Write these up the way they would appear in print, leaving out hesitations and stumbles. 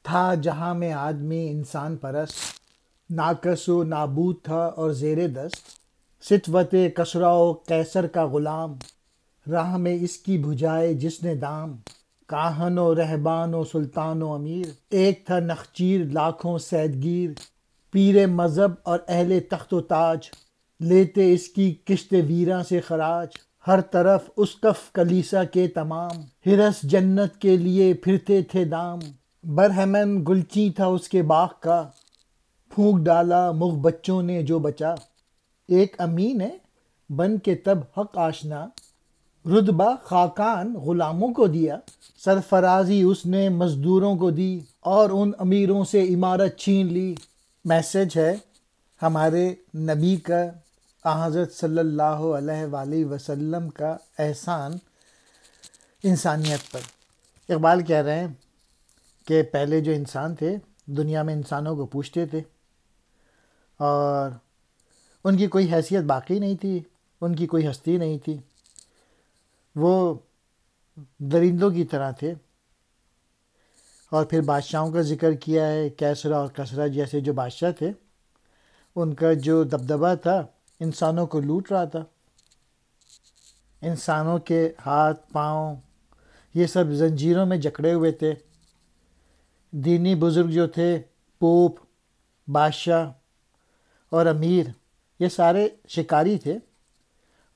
تھا جہاں میں آدمی انسان پرست، ناقص و نابود تھا اور زیر دست، ستوت کسریٰ و قیصر کا غلام، راہ میں اس کی بھجائے جس نے دام، کاہن و رہبان و سلطان و امیر، ایک تھا نخچیر لاکھوں صیدگیر، پیر مذہب اور اہل تخت و تاج، لیتے اس کی کشت ویراں سے خراج، ہر طرف اسقف کلیسا کے تمام، حرص جنت کے لیے پھرتے تھے دام، برہمن گلچیں تھا اس کے باغ کا، پھونک ڈالا مغ بچوں نے جو بچا، ایک امین ہے بن کے تب حق آشنا، رتبہ خاقان غلاموں کو دیا، سرفرازی اس نے مزدوروں کو دی، اور ان امیروں سے عمارت چھین لی۔ میسج ہے ہمارے نبی کا، حضرت صلی اللہ علیہ وآلہ وسلم کا احسان انسانیت پر۔ اقبال کہہ رہے ہیں کہ پہلے جو انسان تھے دنیا میں انسانوں کو پوچھتے تھے اور ان کی کوئی حیثیت باقی نہیں تھی، ان کی کوئی ہستی نہیں تھی، وہ درندوں کی طرح تھے۔ اور پھر بادشاہوں کا ذکر کیا ہے، کیسرا اور کسریٰ جیسے جو بادشاہ تھے، ان کا جو دبدبہ تھا انسانوں کو لوٹ رہا تھا، انسانوں کے ہاتھ پاؤں یہ سب زنجیروں میں جکڑے ہوئے تھے۔ دینی بزرگ جو تھے، پوپ، بادشاہ اور امیر، یہ سارے شکاری تھے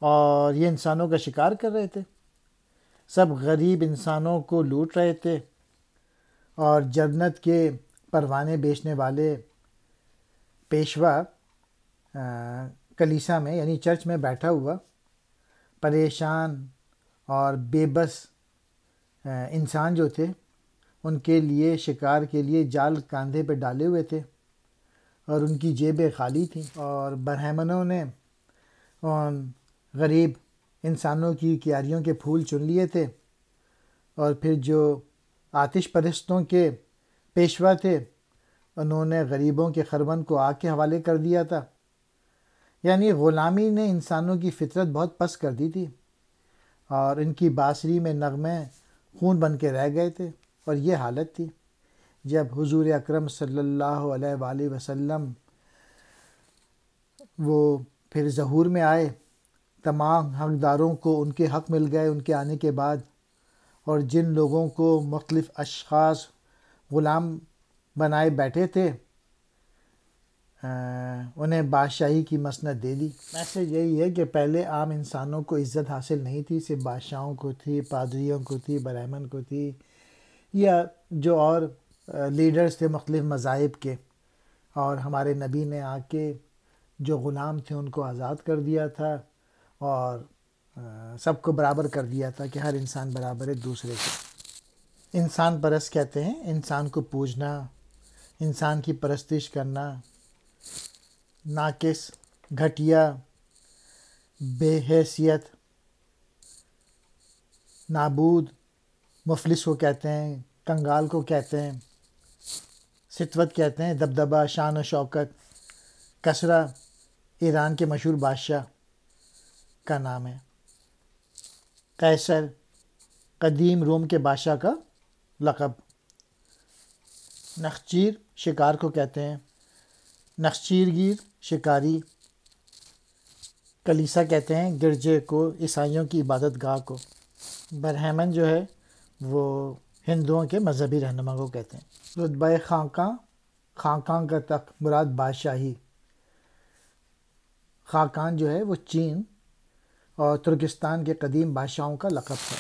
اور یہ انسانوں کا شکار کر رہے تھے، سب غریب انسانوں کو لوٹ رہے تھے، اور جنت کے پروانے بیچنے والے پیشوا کلیسا میں یعنی چرچ میں بیٹھا ہوا پریشان اور بے بس انسان جو تھے، ان کے لیے شکار کے لیے جال کاندھے پہ ڈالے ہوئے تھے اور ان کی جیبیں خالی تھیں، اور برہمنوں نے ان غریب انسانوں کی کیاریوں کے پھول چن لیے تھے، اور پھر جو آتش پرستوں کے پیشوا تھے انہوں نے غریبوں کے خرمن کو آگ کے حوالے کر دیا تھا۔ یعنی غلامی نے انسانوں کی فطرت بہت پست کر دی تھی، اور ان کی بانسری میں نغمے خون بن کے رہ گئے تھے، اور یہ حالت تھی جب حضور اکرم صلی اللہ علیہ وآلہ وسلم وہ پھر ظہور میں آئے، تمام حقداروں کو ان کے حق مل گئے ان کے آنے کے بعد، اور جن لوگوں کو مختلف اشخاص غلام بنائے بیٹھے تھے انہیں بادشاہی کی مسند دے دی۔ میسج یہی ہے کہ پہلے عام انسانوں کو عزت حاصل نہیں تھی، صرف بادشاہوں کو تھی، پادریوں کو تھی، برہمن کو تھی، یا جو اور لیڈرز تھے مختلف مذاہب کے، اور ہمارے نبی نے آ کے جو غلام تھے ان کو آزاد کر دیا تھا اور سب کو برابر کر دیا تھا کہ ہر انسان برابر ہے دوسرے سے۔ انسان پرست کہتے ہیں انسان کو پوجنا، انسان کی پرستش کرنا، ناقص، گھٹیا، بے حیثیت، نابود، مفلس کو کہتے ہیں، کنگال کو کہتے ہیں، ستوت کہتے ہیں دبدبہ، شان و شوکت۔ کسریٰ ایران کے مشہور بادشاہ کا نام ہے۔ قیصر قدیم روم کے بادشاہ کا لقب۔ نخچیر شکار کو کہتے ہیں، نخچیر گیر شکاری۔ کلیسا کہتے ہیں گرجے کو، عیسائیوں کی عبادت گاہ کو۔ برہمن جو ہے وہ ہندوؤں کے مذہبی رہنما کو کہتے ہیں۔ رتبہ خاقاں، خاقان کا تخت مراد بادشاہی۔ خاقان جو ہے وہ چین اور ترکستان کے قدیم بادشاہوں کا لقب تھا۔